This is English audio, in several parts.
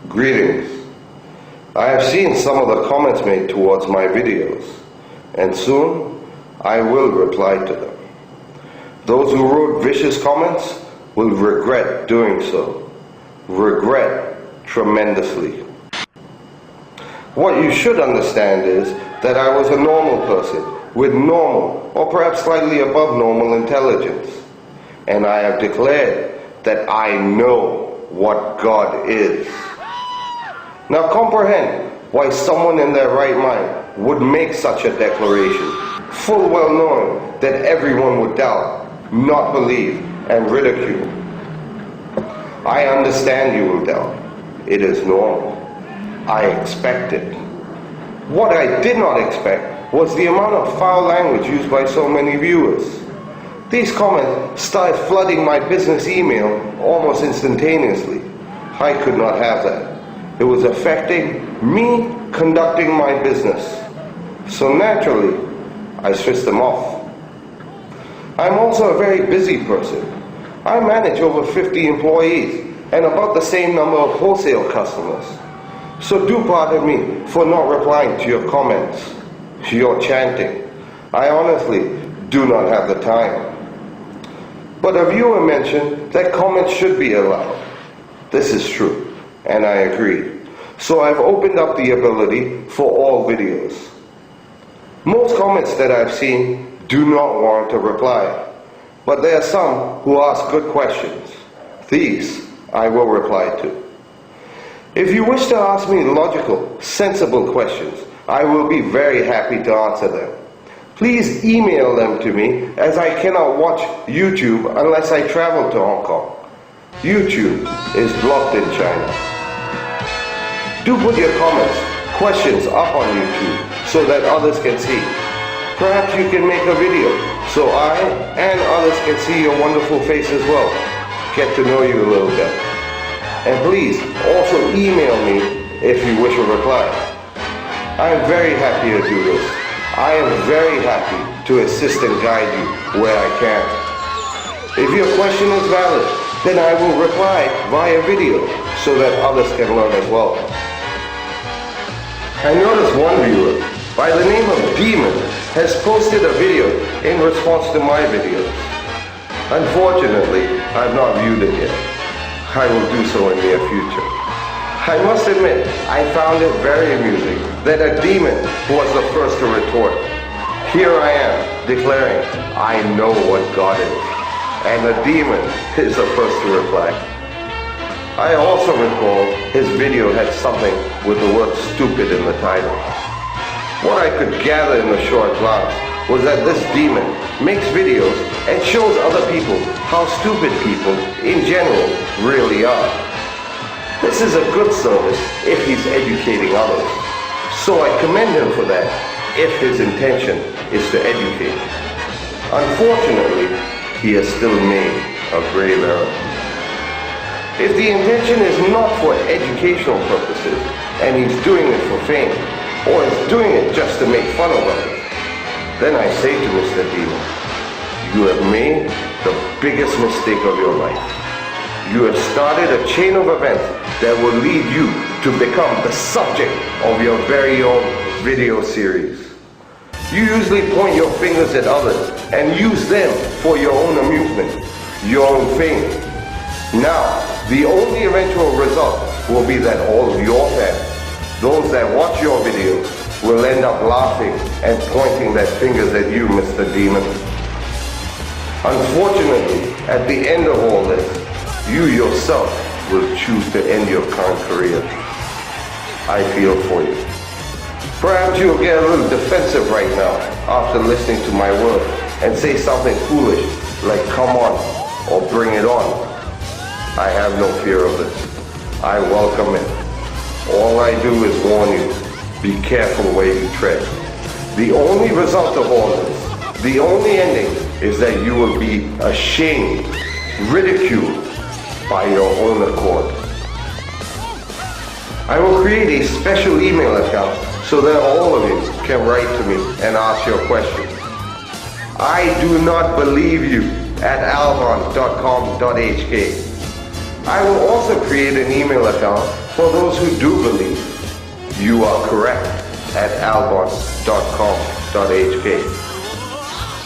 Greetings. I have seen some of the comments made towards my videos, and soon I will reply to them. Those who wrote vicious comments will regret doing so. Regret tremendously. What you should understand is that I was a normal person with normal or perhaps slightly above normal intelligence. And I have declared that I know what God is. Now comprehend why someone in their right mind would make such a declaration, full well knowing that everyone would doubt, not believe, and ridicule. I understand you will doubt. It is normal. I expect it. What I did not expect was the amount of foul language used by so many viewers. These comments started flooding my business email almost instantaneously. I could not have that. It was affecting me conducting my business. So naturally, I switched them off. I'm also a very busy person. I manage over 50 employees and about the same number of wholesale customers. So do pardon me for not replying to your comments, your chanting. I honestly do not have the time. But a viewer mentioned that comments should be allowed. This is true, and I agree. So I've opened up the ability for all videos. Most comments that I've seen do not warrant a reply, but there are some who ask good questions. These I will reply to. If you wish to ask me logical, sensible questions, I will be very happy to answer them. Please email them to me, as I cannot watch YouTube unless I travel to Hong Kong. YouTube is blocked in China. Do put your comments, questions up on YouTube so that others can see. Perhaps you can make a video so I and others can see your wonderful face as well. Get to know you a little bit. And please also email me if you wish a reply. I am very happy to do this. I am very happy to assist and guide you where I can. If your question is valid, then I will reply via video so that others can learn as well. I noticed one viewer by the name of Demon has posted a video in response to my videos. Unfortunately, I have not viewed it yet. I will do so in the near future. I must admit, I found it very amusing that a demon was the first to retort. Here I am, declaring, I know what God is. And the demon is the first to reply. I also recall his video had something with the word stupid in the title. What I could gather in a short glance was that this demon makes videos and shows other people how stupid people in general really are. This is a good service if he's educating others. So I commend him for that, if his intention is to educate. Unfortunately, he has still made a grave error. If the intention is not for educational purposes, and he's doing it for fame, or is doing it just to make fun of others, then I say to Mr. Demon, you have made the biggest mistake of your life. You have started a chain of events that will lead you to become the subject of your very own video series. You usually point your fingers at others and use them for your own amusement, your own fame. Now, the only eventual result will be that all of your fans, those that watch your videos, will end up laughing and pointing their fingers at you, Mr. Demon. Unfortunately, at the end of all this, you yourself will choose to end your current career. I feel for you. Perhaps you'll get a little defensive right now after listening to my words and say something foolish like come on or bring it on. I have no fear of this. I welcome it. All I do is warn you, be careful where you tread. The only result of all this, the only ending, is that you will be ashamed, ridiculed by your own accord. I will create a special email account so that all of you can write to me and ask your questions. I do not believe you at alvon.com.hk. I will also create an email account for those who do believe you are correct at albon.com.hk.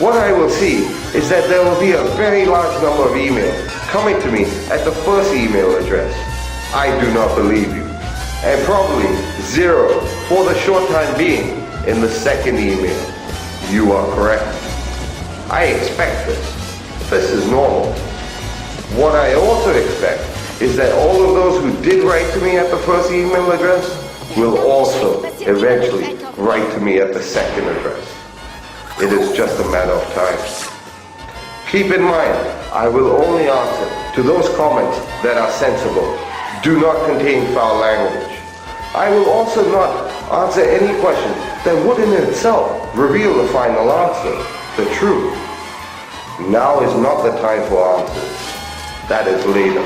What I will see is that there will be a very large number of emails coming to me at the first email address, I do not believe you, and probably 0 for the short time being in the second email, you are correct. I expect this. This is normal. What I also expect is that all of those who did write to me at the first email address will also eventually write to me at the second address. It is just a matter of time. Keep in mind, I will only answer to those comments that are sensible, do not contain foul language. I will also not answer any question that would in itself reveal the final answer, the truth. Now is not the time for answers. That is later.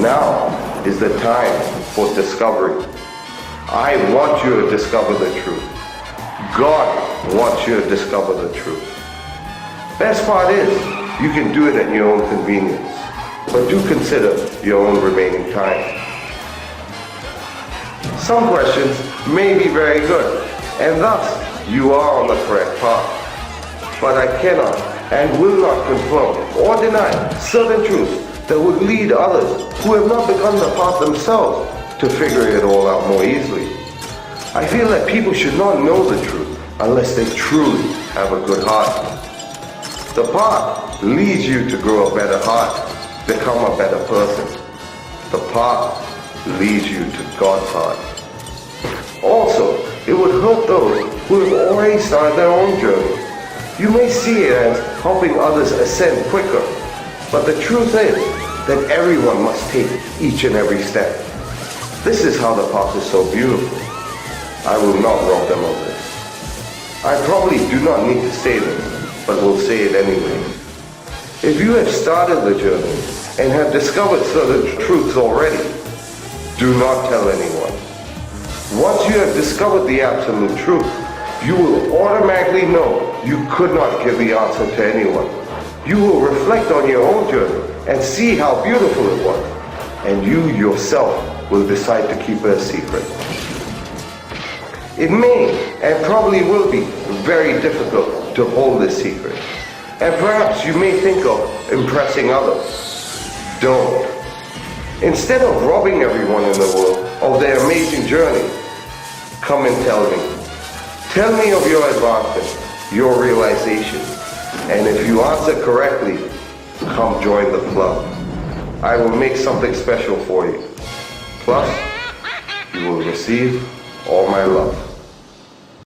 Now is the time for discovery. I want you to discover the truth. God wants you to discover the truth. Best part is, you can do it at your own convenience, but do consider your own remaining time. Some questions may be very good, and thus you are on the correct path. But I cannot and will not confirm or deny certain truths that would lead others who have not begun the path themselves to figure it all out more easily. I feel that people should not know the truth unless they truly have a good heart. The path leads you to grow a better heart, become a better person. The path leads you to God's heart. Also, it would hurt those who have already started their own journey. You may see it as helping others ascend quicker, but the truth is that everyone must take each and every step. This is how the path is so beautiful. I will not rob them of this. I probably do not need to say this, but will say it anyway. If you have started the journey and have discovered certain truths already, do not tell anyone. Once you have discovered the absolute truth, you will automatically know you could not give the answer to anyone. You will reflect on your own journey and see how beautiful it was, and you yourself will decide to keep it a secret. It may and probably will be very difficult to hold this secret, and perhaps you may think of impressing others. Don't. Instead of robbing everyone in the world of their amazing journey, come and tell me. Tell me of your advancement, your realization, and if you answer correctly, come join the club. I will make something special for you. Plus, you will receive all my love.